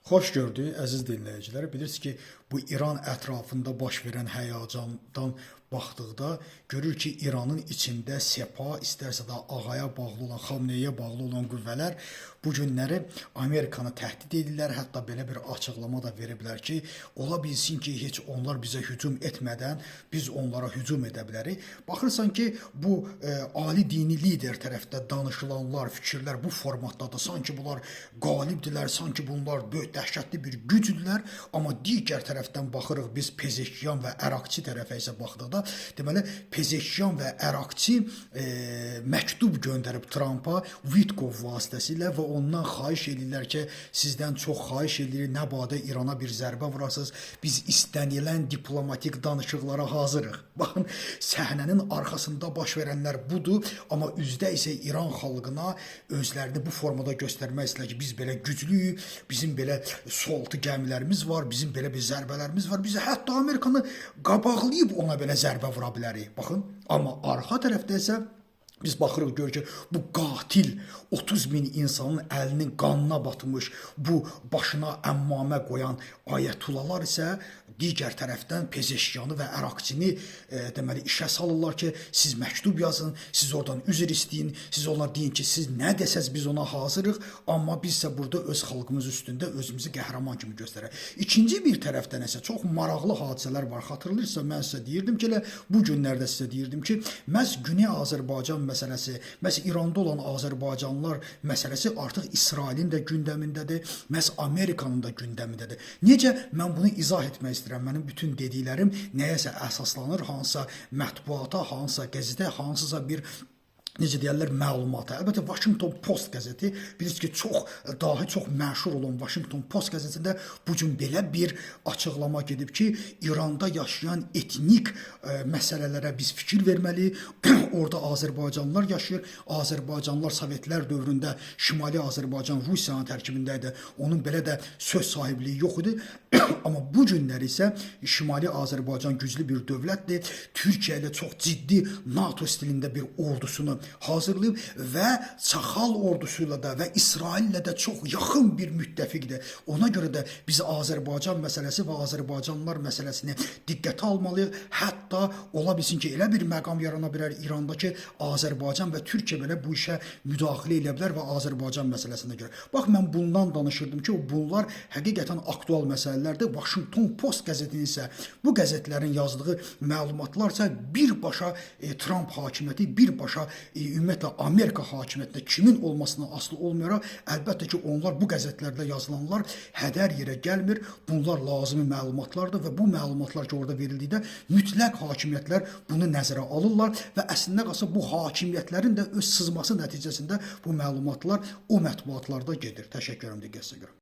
Xoş gördük, əziz dinləyicilər. Bilirsiniz ki, bu İran ətrafında baş verən həyəcandan baxdıqda görür ki, İranın içində Sepa, istərsə də ağaya bağlı olan, Xamneyə bağlı olan qüvvələr bu günləri Amerikanı təhdid edirlər. Hətta belə bir açıqlama da veriblər ki, ola bilsin ki, heç onlar bizə hücum etmədən biz onlara hücum edə bilərik. Baxırsan ki, bu ali dini lider tərəfdə danışılanlar, fikirlər bu formatdadır. Sanki bunlar qalibdirlər, sanki bunlar böyük dəhşətli bir gücdürlər, amma digər tərəfdən baxırıq biz Pezeşkiyan və Ərakçı tərəfə isə baxdıqda, deməli Pezeşkiyan və Ərakçı məktub göndərib Trampa Vitkov vasitəsilə və ondan xahiş edirlər ki, sizdən çox xahiş edirik, nə badə İrana bir zərbə vurasınız, biz istənilən diplomatik danışıqlara hazırıq. Baxın, səhnənin arxasında baş verənlər budur, amma üzdə isə İran xalqına özlərini bu formada göstərmək istəyirlər ki, biz belə güclüyük, bizim belə sualtı gəmilərimiz var, bizim belə bir zərbələrimiz var. Biz hətta Amerikanı qabaqlayıb ona belə zərbə vura bilərik. Baxın, amma arxa tərəfdə isə biz baxırıq, görürük ki, bu qatil 30 min insanın əlinin qanına batmış, bu başına əmmamə qoyan ayətullalar isə digər tərəfdən Pezeşkiyanı və Ərakçını deməli işə salırlar ki, siz məktub yazın, siz oradan üzr istəyin, siz onlar deyin ki, siz nə desəz biz ona hazırıq, amma biz isə burada öz xalqımız üstündə özümüzü qəhrəman kimi göstərək. İkinci bir tərəfdən isə çox maraqlı hadisələr var. Xatırlayırsa, mən sizə deyirdim ki, bu günlərdə sizə deyirdim ki, məhz Güney Azərbaycan məsələsi, məhz İranda olan Azərbaycanlılar məsələsi artıq İsrailin də gündəmindədir, məhz Amerikanın da gündəmindədir. Necə? Mən bunu izah etmək istəyirəm. Mənim bütün dediklərim nəyəsə əsaslanır, hansısa mətbuata, hansısa qəzetə, hansısa bir necə deyərlər, məlumata. Əlbəttə, Washington Post qəzeti, bilirsiniz ki, dahi çox məşhur olan Washington Post qəzetində bugün belə bir açıqlama gedib ki, İranda yaşayan etnik məsələlərə biz fikir verməliyik. Orada Azərbaycanlılar yaşayır. Azərbaycanlılar Sovetlər dövründə Şimali Azərbaycan Rusiyanın tərkibində idi. Onun belə də söz sahibliyi yox idi. Amma bu günlər isə Şimali Azərbaycan güclü bir dövlətdir. Türkiyə ilə çox ciddi NATO stilində bir ordusunu hazırlayıb və Çaxal ordusuyla da və İsraillə də çox yaxın bir müttəfiqdir. Ona görə də biz Azərbaycan məsələsi və Azərbaycanlılar məsələsini diqqətə almalıyıq. Hətta ola bilsin ki, elə bir məqam yarana bilər İranda ki, Azərbaycan və Türkiyə belə bu işə müdaxilə edə bilər və Azərbaycan məsələsinə görə. Bax, mən bundan danışırdım ki, bunlar həqiqətən aktual məsələlərdir. Washington Post qəzetinin isə bu qəzetlərin yazdığı məlumatlar isə birbaşa Trump hakimiyyəti, birbaşa ümumiyyətlə Amerika hakimiyyətində kimin olmasına asılı olmayaraq, əlbəttə ki, onlar bu qəzetlərdə yazılanlar hədər yerə gəlmir. Bunlar lazımi məlumatlardır və bu məlumatlar ki, orada verildikdə mütləq hakimiyyətlər bunu nəzərə alırlar və əslində qalsa bu hakimiyyətlərin də öz sızması nəticəsində bu məlumatlar o mətbuatlarda gedir. Təşəkkür edirəm diqqətinizə görə.